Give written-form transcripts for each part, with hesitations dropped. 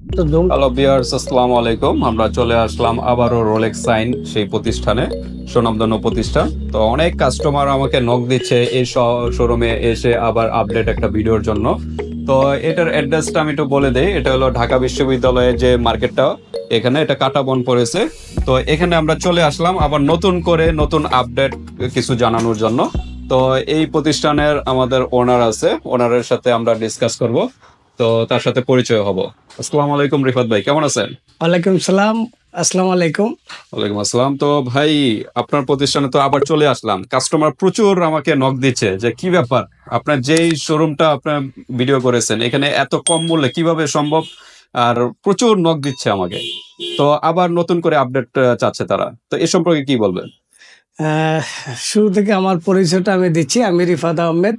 তো ধুম hello viewers, আসসালামু আলাইকুম। আমরা চলে আসলাম আবারও রোলেক্স সাইন সেই প্রতিষ্ঠানে, সুনামধন্য প্রতিষ্ঠান। তো অনেক কাস্টমার আমাকে নক দিচ্ছে এই শোরুমে এসে আবার আপডেট একটা ভিডিওর জন্য। তো এটার অ্যাড্রেসটা আমি একটু বলে দেই। এটা হলো ঢাকা বিশ্ববিদ্যালয়ের যে মার্কেটটা, এখানে এটা কাটাবন পড়েছে। তো এখানে আমরা চলে আসলাম আবার নতুন করে নতুন আপডেট কিছু জানানোর জন্য। তো এই প্রতিষ্ঠানের আমাদের ওনার আছে, ওনারের সাথে আমরা ডিসকাস করব। তো তার সাথে পরিচয় হব। আসসালামু আলাইকুম রিফাত ভাই, কেমন আছেন? ওয়ালাইকুম সালাম। আসসালামু আলাইকুম। ওয়ালাইকুম আসসালাম। তো ভাই, আপনার প্রতিষ্ঠানে তো আবার চলে আসলাম। কাস্টমার প্রচুর আমাকে নক দিচ্ছে যে কি ব্যাপার, আপনার যেই শোরুমটা আপনার ভিডিও করেছেন এখানে এত কম মূল্যে কিভাবে সম্ভব? আর প্রচুর নক দিচ্ছে আমাকে। তো আবার নতুন করে আপডেট চাচ্ছে তারা। তো এ সম্পর্কে কি বলবেন? আহ, শুরু থেকে আমার পরিচয়টা আমি দিচ্ছি। আমি রিফাত আহমেদ,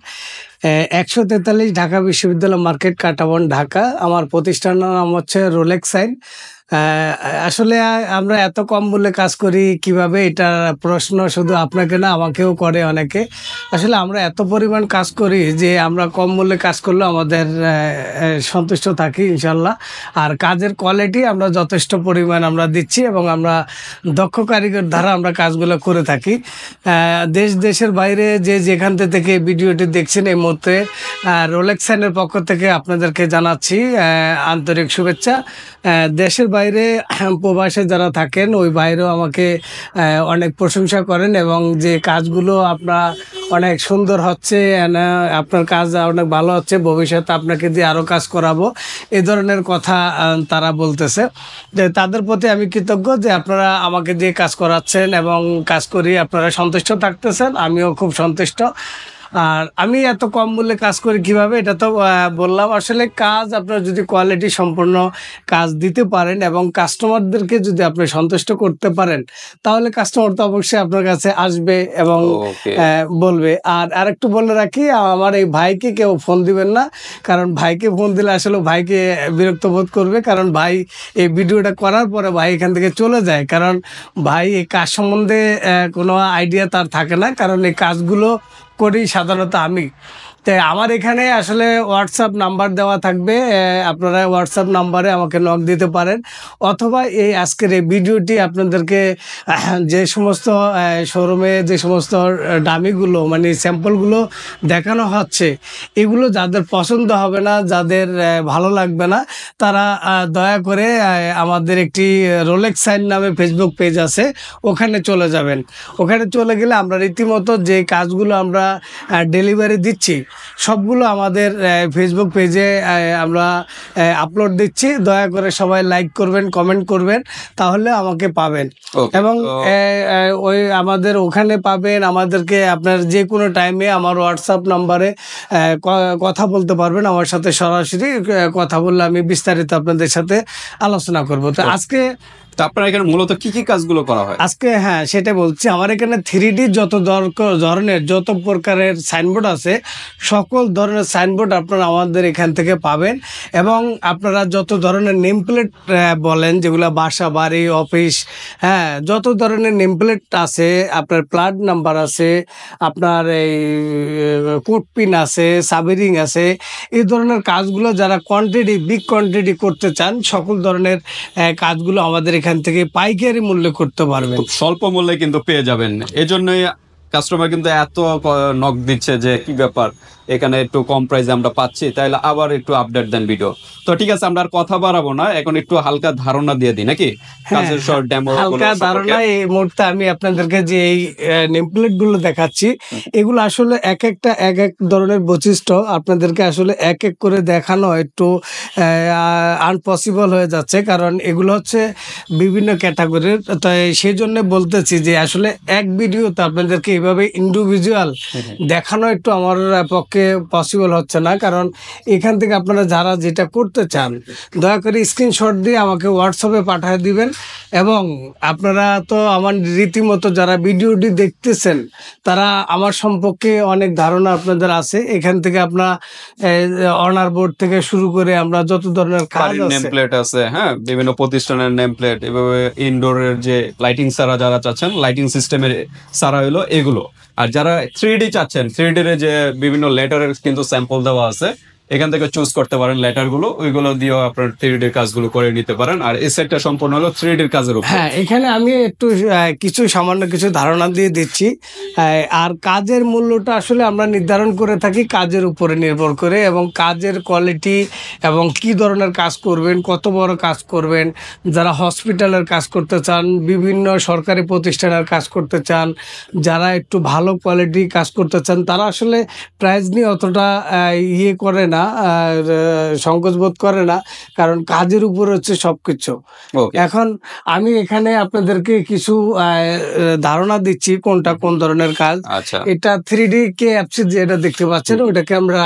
১৪৩ ঢাকা বিশ্ববিদ্যালয় মার্কেট, কাটাবন, ঢাকা। আমার প্রতিষ্ঠানের নাম হচ্ছে রোলেক্স সাইন। আসলে আমরা এত কম মূল্যে কাজ করি কিভাবে, এটা প্রশ্ন শুধু আপনাকে না আমাকেও করে অনেকে। আসলে আমরা এত পরিমাণ কাজ করি যে আমরা কম মূল্যে কাজ করলেও আমাদের সন্তুষ্ট থাকি ইনশাল্লাহ। আর কাজের কোয়ালিটি আমরা যথেষ্ট পরিমাণ আমরা দিচ্ছি এবং আমরা দক্ষ কারিগর দ্বারা আমরা কাজগুলো করে থাকি। দেশ দেশের বাইরে যে যেখান থেকে ভিডিওটি দেখছেন এই মুহূর্তে, রোলেক্স সাইনের পক্ষ থেকে আপনাদেরকে জানাচ্ছি আন্তরিক শুভেচ্ছা। দেশের বাইরে প্রবাসে যারা থাকেন ওই বাইরেও আমাকে অনেক প্রশংসা করেন এবং যে কাজগুলো আপনার অনেক সুন্দর হচ্ছে, আপনার কাজ অনেক ভালো হচ্ছে, ভবিষ্যতে আপনাকে দিয়ে আরও কাজ করাবো, এ ধরনের কথা তারা বলতেছে। যে তাদের প্রতি আমি কৃতজ্ঞ যে আপনারা আমাকে দিয়ে কাজ করাচ্ছেন এবং কাজ করি আপনারা সন্তুষ্ট থাকতেছেন, আমিও খুব সন্তুষ্ট। আর আমি এত কম মূল্যে কাজ করি কিভাবে, এটা তো বললাম। আসলে কাজ আপনার যদি কোয়ালিটি সম্পূর্ণ কাজ দিতে পারেন এবং কাস্টমারদেরকে যদি আপনি সন্তুষ্ট করতে পারেন, তাহলে কাস্টমার তো অবশ্যই আপনার কাছে আসবে এবং ওকে। বলবে। আর আরেকটু বলে রাখি, আমার এই ভাইকে কেউ ফোন দিবেন না, কারণ ভাইকে ফোন দিলে আসলে ভাইকে বিরক্ত বোধ করবে, কারণ ভাই এই ভিডিওটা করার পরে ভাই এখান থেকে চলে যায়, কারণ ভাই এই কাজ সম্বন্ধে কোনো আইডিয়া তার থাকে না, কারণ এই কাজগুলো করি সাধারণত আমি। তাই আমার এখানে আসলে হোয়াটসঅ্যাপ নাম্বার দেওয়া থাকবে, আপনারা হোয়াটসঅ্যাপ নাম্বারে আমাকে নক দিতে পারেন, অথবা এই আজকের এই ভিডিওটি আপনাদেরকে যে সমস্ত শোরুমে যে সমস্ত ডামিগুলো মানে স্যাম্পলগুলো দেখানো হচ্ছে, এগুলো যাদের পছন্দ হবে না, যাদের ভালো লাগবে না, তারা দয়া করে আমাদের একটি রোলেক্স সাইন নামে ফেসবুক পেজ আছে, ওখানে চলে যাবেন। ওখানে চলে গেলে আমরা রীতিমতো যে কাজগুলো আমরা ডেলিভারি দিচ্ছি সবগুলো আমাদের ফেসবুক পেজে আমরা আপলোড দিচ্ছি। দয়া করে সবাই লাইক করবেন, কমেন্ট করবেন, তাহলে আমাকে পাবেন। ওকে। এবং তো ওই আমাদের ওখানে পাবেন, আমাদেরকে আপনার যে কোনো টাইমে আমার হোয়াটসঅ্যাপ নাম্বারে কথা বলতে পারবেন আমার সাথে সরাসরি। কথা বললে আমি বিস্তারিত আপনাদের সাথে আলোচনা করব। তো আজকে তো আপনার এখানে মূলত কি কি কাজগুলো করা হয়? আজকে হ্যাঁ সেটা বলছি, আমার এখানে 3D যত ধরনের যত প্রকারের সাইনবোর্ড আছে, সকল ধরনের সাইনবোর্ড আপনারা আমাদের এখান থেকে পাবেন। এবং আপনারা যত ধরনের নেম প্লেট বলেন, যেগুলো বাসা বাড়ি অফিস, হ্যাঁ, যত ধরনের নেম প্লেট আছে, আপনার প্লাট নাম্বার আছে, আপনার এই কোড পিন আছে, সাবিরিং আছে, এই ধরনের কাজগুলো যারা বিগ কোয়ান্টিটি করতে চান, সকল ধরনের কাজগুলো আমাদের এখান থেকে পাইকারি মূল্যে করতে পারবেন। খুব স্বল্প মূল্যে কিন্তু পেয়ে যাবেন। এজন্যই কাস্টমার কিন্তু এত নক দিচ্ছে যে কি ব্যাপার, এখানে একটু কম প্রাইসে আমরা পাচ্ছি, তাইলে আবার একটু আপডেট দেন ভিডিও। তো ঠিক আছে, আমরা আর কথা বাড়াবো না, এখন একটু হালকা ধারণা দিয়ে দিই নাকি হ্যাঁ, কাজের শর্ট ডেমো হালকা ধারণা। এই মুহূর্তে আমি আপনাদেরকে যে এই নেমপ্লেট গুলো দেখাচ্ছি, এগুলো আসলে এক একটা এক এক ধরনের বৈশিষ্ট্য, আপনাদেরকে আসলে এক এক করে দেখানো একটু আনপসিবল হয়ে যাচ্ছে, কারণ এগুলো হচ্ছে বিভিন্ন ক্যাটাগরির। তাই সেই জন্য বলতেছি যে আসলে এক ভিডিওতে আপনাদেরকে এইভাবে ইন্ডিভিজুয়াল দেখানো একটু আমার পক্ষে পসিবল হচ্ছে না, কারণ এখান থেকে আপনারা যারা যেটা করতে চান দয়া করে স্ক্রিনশট দিয়ে আমাকে হোয়াটসঅ্যাপে পাঠিয়ে দিবেন। এবং আপনারা তো আমার রীতিমতো যারা ভিডিওটি দেখতেছেন, তারা আমার সম্পর্কে অনেক ধারণা আপনাদের আছে। এখান থেকে আপনার অনার বোর্ড থেকে শুরু করে আমরা যত ধরনের কাজ বাড়ির নেম আছে, প্লেট আছে, হ্যাঁ, বিভিন্ন প্রতিষ্ঠানের নেম প্লেট, এভাবে ইনডোরের যে লাইটিং সারা যারা চাচ্ছেন, লাইটিং সিস্টেমের সারা হলো এগুলো। আর যারা 3D চাচ্ছেন, 3D এর যে বিভিন্ন লেটারের কিন্তু স্যাম্পল দেওয়া আছে, এখান থেকে চুজ করতে পারেন লেটার গুলো, ওইগুলো দিয়েও আপনার 3D কাজগুলো করে নিতে পারেন। আর এই সেটটা সম্পূর্ণ হলো 3D কাজের উপর। হ্যাঁ, এখানে আমি একটু কিছু সামান্য কিছু ধারণা দিয়ে দিচ্ছি। আর কাজের মূল্যটা আসলে আমরা নির্ধারণ করে থাকি কাজের উপরে নির্ভর করে, এবং কাজের কোয়ালিটি এবং কি ধরনের কাজ করবেন, কত বড় কাজ করবেন। যারা হসপিটালের কাজ করতে চান, বিভিন্ন সরকারি প্রতিষ্ঠানের কাজ করতে চান, যারা একটু ভালো কোয়ালিটি কাজ করতে চান, তারা আসলে প্রাইস নিয়ে অতটা ইয়ে করে না, সংকোচ বোধ করে না, কারণ কাজের উপর হচ্ছে সবকিছু। ওকে, এখন আমি এখানে আপনাদেরকে কিছু ধারণা দিচ্ছি কোনটা কোন ধরনের কাজ। আচ্ছা এটা 3D KFC যেটা দেখতে পাচ্ছেন, ওটাকে আমরা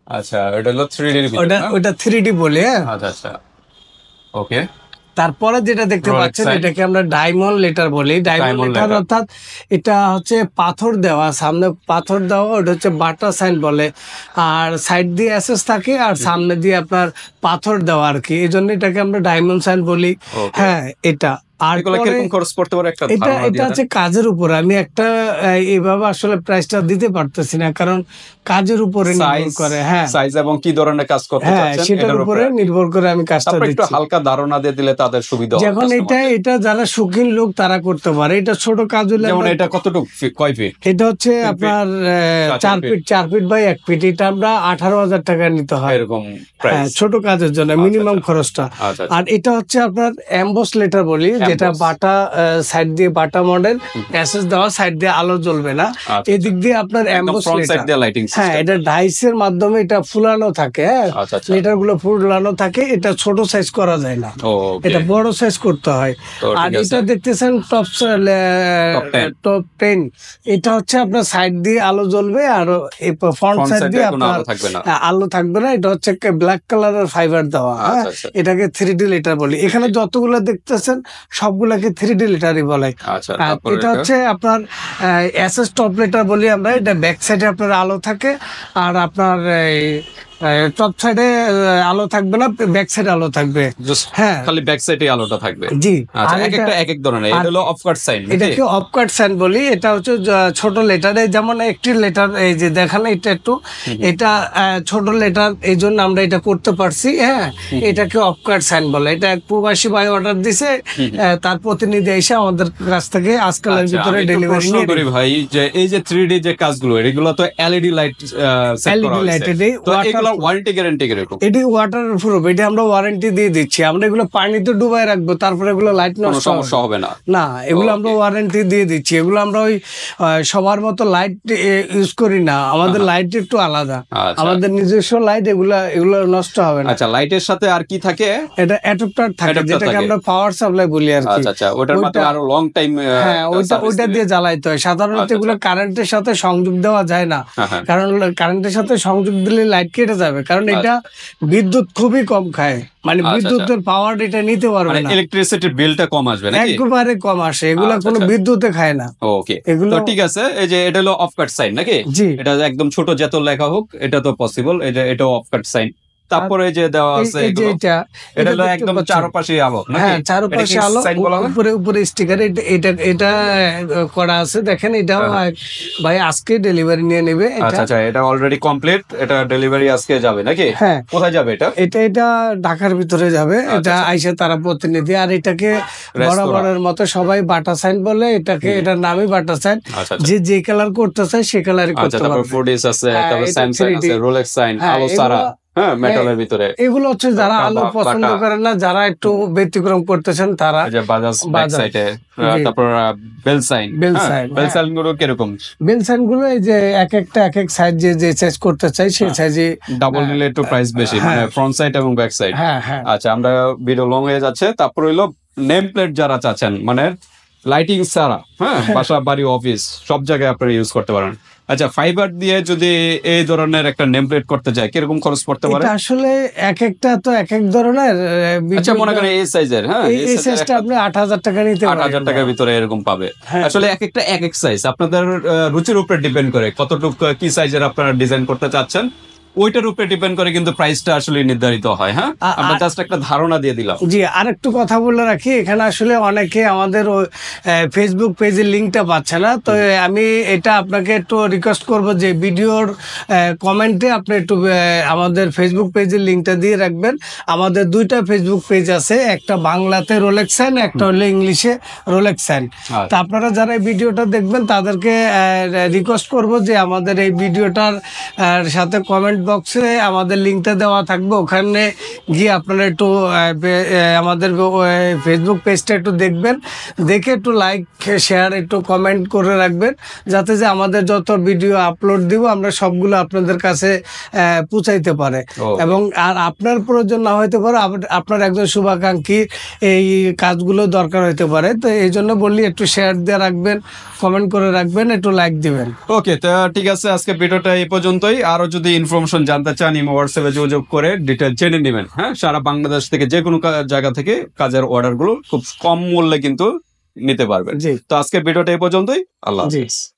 আচ্ছা, এটা হলো 3D এর ভিতর না? ওটা 3D বলে। হ্যাঁ, আচ্ছা আচ্ছা, ওকে। তারপরে যেটা দেখতে Rolex পাচ্ছেন sign। এটাকে আমরা ডায়মন্ড লেটার বলি। Diamond Diamond letter letter। অর্থাৎ এটা হচ্ছে পাথর দেওয়া, সামনে পাথর দেওয়া, ওটা হচ্ছে বাটার সাইন বলে। আর সাইড দিয়ে অ্যাসেস থাকে, আর সামনে দিয়ে আপনার পাথর দেওয়া আর কি, এই জন্য এটাকে আমরা ডায়মন্ড সাইন বলি। Okay। হ্যাঁ, এটা আর এগুলো পরে কিরকম খরচ পড়তে পারে একটা এটা ধারণা এটা দিয়ে হচ্ছে দেন? কাজের উপর। আমি একটা এইভাবে আসলে প্রাইসটা দিতে পারতেছি না, কারণ কাজের উপরে নির্ভর সাইজ, করে। হ্যাঁ, সাইজ এবং কি ধরনের কাজ করতে হ্যাঁ, চাচ্ছেন সেটার এটার উপরে উপরে। নির্ভর করে আমি কাজটা তারপর একটু দিচ্ছি। হালকা ধারণা দিয়ে দিলে তাদের সুবিধা হয় যখন এটা customer-দের। এটা যারা শৌখিন লোক তারা করতে পারে, এটা ছোট কাজ হলে যেমন আমরা- এটা কতটুকু কয় ফিট? এটা হচ্ছে 3 feet? আপনার আচ্ছা, 4 feet। Feet 4 feet by 1 feet. এটা আমরা 18,000 টাকা নিতে হয়। এরকম হ্যাঁ, প্রাইস। ছোট কাজের জন্য মিনিমাম আচ্ছা। খরচটা। আচ্ছা আর এটা হচ্ছে আপনার এমবস লেটার বলি, যেটা Emboss। বাটা সাইড দিয়ে বাটা মডেল, অ্যাসেস দেওয়া, সাইড দিয়ে আলো জ্বলবে না। আচ্ছা, এদিক দিয়ে আপনার একদম এমবস ফ্রন্ট সাইড লেটার। দিয়ে লাইটিং হ্যাঁ, সিস্টেম। এটা ডাইসের মাধ্যমে এটা ফুলানো থাকে। হ্যাঁ, আচ্ছা আচ্ছা, লেটার গুলো ফুলানো থাকে। এটা ছোট সাইজ করা যায় না, ও ওকে। এটা বড় সাইজ করতে হয়। তো আর ঠিক আছে। এটা দেখতেছেন টপ 10। টপ 10, এটা হচ্ছে আপনার সাইড দিয়ে আলো জ্বলবে, আর ফ্রন্ট ফ্রন্ট সাইড সাইডে দিয়ে কোনো আপনার আলো থাকবে না। আলো থাকবে না। এটা হচ্ছে ব্ল্যাক কালারের ফাইবার দেওয়া। হ্যাঁ, আচ্ছা আচ্ছা এটাকে 3D লেটার বলি। এখানে যতগুলো দেখতেছেন সবগুলাকে 3D লেটারই বলে। আচ্ছা, আর তারপরে এটা হচ্ছে আপনার এসএস টপ লেটার বলি আমরা। এটা ব্যাক সাইডে আপনার আলো থাকে, আর আপনার টপ সাইডে আলো থাকবে না, ব্যাক সাইডে আলো থাকবে। জাস্ট হ্যাঁ, খালি ব্যাক সাইডে আলোটা থাকবে। জি। আচ্ছা, আর এক একটা এক এক ধরনের। এটা হলো অফ কাট সাইন। এটাকে অফকাট সাইন বলি। এটা হচ্ছে ছোট লেটারে, যেমন একটি লেটার এই যে দেখেন, এটা একটু এটা ছোট লেটার, এই জন্য আমরা এটা করতে পারছি। হ্যাঁ, এটাকে অফকাট সাইন বলে। এটা এক প্রবাসী ভাই অর্ডার দিছে, তার প্রতিনিধি এসে আমাদের কাছ থেকে আজকালের ভিতরে ডেলিভারি নিয়ে করি ভাই, যে এই যে 3D যে কাজগুলো, এগুলো তো এলইডি লাইট সেট করা LED হয়েছে। লাইটের তো এগুলো ওয়ারেন্টি গ্যারান্টি কিরকম? এটি ওয়াটার প্রুফ, এটা আমরা ওয়ারেন্টি দিয়ে দিচ্ছি। আমরা এগুলো পানিতে ডুবাই রাখবো, তারপরে এগুলো লাইট কোনো নষ্ট হবে সমস্যা হবে না? না। এগুলো আমরা ওয়ারেন্টি দিয়ে দিচ্ছি। এগুলো আমরা ওই সবার মতো লাইট ইউজ করি না, আমাদের লাইট একটু আলাদা। আচ্ছা। আমাদের নিজস্ব লাইট, এগুলো নষ্ট হবে না। আচ্ছা, লাইটের সাথে আর কি থাকে? এটা অ্যাডাপ্টার থাকে, Adapter যেটাকে থাকে। আমরা পাওয়ার সাপ্লাই বলি আর কি। আচ্ছা আচ্ছা, ওটার মাধ্যমে আরো লং টাইম। হ্যাঁ, ওইটা দিয়ে জ্বালাইতে হয়। সাধারণত আচ্ছা, এগুলো কারেন্টের সাথে সংযোগ দেওয়া যায় না, হ্যাঁ। কারণ কারেন্টের সাথে সংযোগ দিলে লাইট কেটে যাবে, কারণ এটা বিদ্যুৎ খুবই কম খায়। মানে আচ্ছা, বিদ্যুতের পাওয়ার এটা নিতে পারবে মানে না, ইলেকট্রিসিটির বিলটা কম আসবে নাকি? একবারে কম আসে। এগুলা আচ্ছা, কোনো আচ্ছা। বিদ্যুতে খায় না। ওকে, এগুলো তো ঠিক আছে। এই যে এটা হলো অফ কাট সাইন নাকি? জি। এটা একদম ছোট যত লেখা হোক, এটা তো পসিবল। এটাও অফ কাট সাইন। তারপরে যে দেওয়া আছে এই যে এগুলো, এটা এটা হলো দেখতে একদম পাচ্ছেন। চারপাশে আলো নাকি? হ্যাঁ, চারপাশে আলো, সাইন বলা হয়? উপরে স্টিকার। এটা করা আছে, দেখেন। এটাও ভাই আজকে ডেলিভারি নিয়ে নেবে। আচ্ছা আচ্ছা, এটা অলরেডি কমপ্লিট। এটা ডেলিভারি আজকে যাবে নাকি? হ্যাঁ। কোথায় যাবে এটা? এটা ঢাকার ভিতরে যাবে। এটা আইসা তারা প্রতিনিধি। আর এটাকে বরাবরের মতো সবাই বাটা সাইন বলে। এটার নামই বাটা সাইন। আচ্ছা যে কালার করতে চায় সে কালারই আচ্ছা, করতে তারপর পারবে। ফুডিস আছে, হ্যাঁ, তারপর এটা স্যামসাং 3D আছে, রোলেক্স সাইন, হ্যাঁ, আলো এগুলো- সারা। হ্যাঁ, মেটালের ভিতরে। এগুলো হচ্ছে যারা আলো বাটা। পছন্দ করেন না, যারা একটু ব্যতিক্রম করতেছেন, তারা এই যে বাজাজ ব্যাক বাজাজ। সাইডে, জি। তারপর bell sign. Bell sign, bell হ্যাঁ। সাইন গুলো কিরকম? বেল সাইন গুলো এই যে এক এক সাইজ যে সাইজ করতে চাই সেই সাইজে। ডাবল নিলে একটু প্রাইস বেশি, মানে ফ্রন্ট সাইড এবং ব্যাক সাইড। হ্যাঁ হ্যাঁ, আচ্ছা, আমরা ভিডিও লং হয়ে যাচ্ছে। তারপর হইলো নেম প্লেট যারা চাচ্ছেন, মানে লাইটিং ছাড়া, হ্যাঁ, বাসা বাড়ি অফিস সব জায়গায় আপনারা ইউজ করতে পারেন। আচ্ছা, ফাইবার দিয়ে যদি এই ধরনের একটা নেম প্লেট করতে যায়, কিরকম খরচ পড়তে পারে? এটা আসলে একটা তো এক ধরনের। আচ্ছা, মনে করেন এই সাইজের, হ্যাঁ, এই সাইজটা আপনি 8,000 টাকা নিতে 8,000 টাকার ভিতরে এরকম পাবে। হ্যাঁ। আসলে এক একটা এক সাইজ আপনাদের রুচির উপরে ডিপেন্ড করে কতটুকু কি সাইজের আপনারা ডিজাইন করতে চাচ্ছেন। ওইটার উপরে ডিপেন্ড করে কিন্তু প্রাইসটা আসলে নির্ধারিত হয়। হ্যাঁ, আমরা জাস্ট একটা ধারণা দিয়ে দিলাম। জি, আরেকটু কথা বলে রাখি, এখানে আসলে অনেকে আমাদের ফেসবুক পেজের লিঙ্কটা পাচ্ছে না, তো আমি এটা আপনাকে একটু রিকোয়েস্ট করব যে ভিডিওর কমেন্টে আপনি একটু আমাদের ফেসবুক পেজের লিঙ্কটা দিয়ে রাখবেন। আমাদের দুইটা ফেসবুক পেজ আছে, একটা বাংলাতে রোলেক্স সাইন, একটা হলো ইংলিশে রোলেক্স সাইন। তো আপনারা যারা এই ভিডিওটা দেখবেন তাদেরকে রিকোয়েস্ট করব যে আমাদের এই ভিডিওটার সাথে কমেন্ট বক্সে আমাদের লিঙ্কটা দেওয়া থাকবে, ওখানে গিয়ে আপনারা একটু আমাদের ফেসবুক পেজটা একটু দেখবেন, দেখে একটু লাইক শেয়ার একটু কমেন্ট করে রাখবেন, যাতে যে আমাদের যত ভিডিও আপলোড দিব আমরা সবগুলো আপনাদের কাছে পৌঁছাইতে পারে। এবং আর আপনার প্রয়োজন না হইতে পারে, আপনার একজন শুভাকাঙ্ক্ষী এই কাজগুলো দরকার হইতে পারে, তো এই জন্য বললি একটু শেয়ার দিয়ে রাখবেন, কমেন্ট করে রাখবেন, একটু লাইক দিবেন। ওকে, তো ঠিক আছে, আজকে ভিডিওটা এই পর্যন্তই। আরো যদি ইনফরমেশন জানতে চান ইমো হোয়াটসঅ্যাপে যোগাযোগ করে ডিটেল জেনে নেবেন। হ্যাঁ, সারা বাংলাদেশ থেকে যে কোনো জায়গা থেকে কাজের অর্ডার গুলো খুব কম মূল্যে কিন্তু নিতে পারবেন। জি, তো আজকে ভিডিওটা এই পর্যন্তই। আল্লাহ জি। হাফেজ।